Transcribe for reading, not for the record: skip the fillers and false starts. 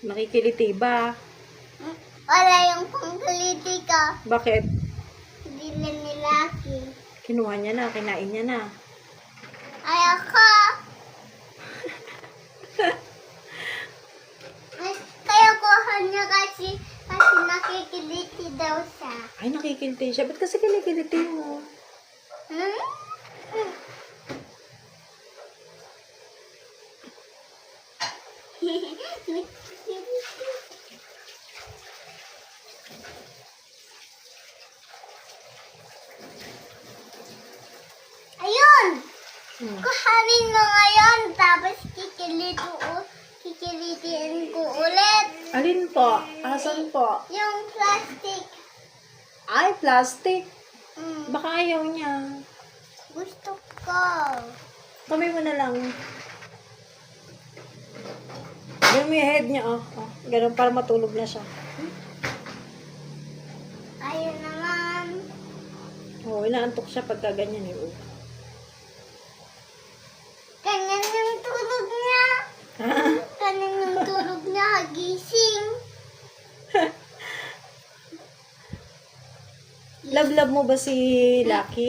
Nakikiliti ba? Wala yung pangkaliti ka. Bakit? Hindi na nilaki. Kinuha niya na, kinain niya na. Ay, ako. Kaya kuha niya kasi nakikiliti daw siya. Ay, nakikiliti siya. Ba't kasi kinikiliti mo? Hmm? Ayun! Kuhanin mo ngayon, tapos kikilitiin ko ulit. Alin po? Asan po? Yung plastic. Ay, plastic. Mm, Baka ayaw niya. gusto ko. Kamay mo na lang. Ganun mo yung head niya, oh. Oh, ganun, para matulog na siya. Ayun naman. Oo, inaantok siya pagka ganyan eh. Oh. Ganyan yung tulog niya. Ganyan yung tulog niya, gising. Love mo ba si Lucky?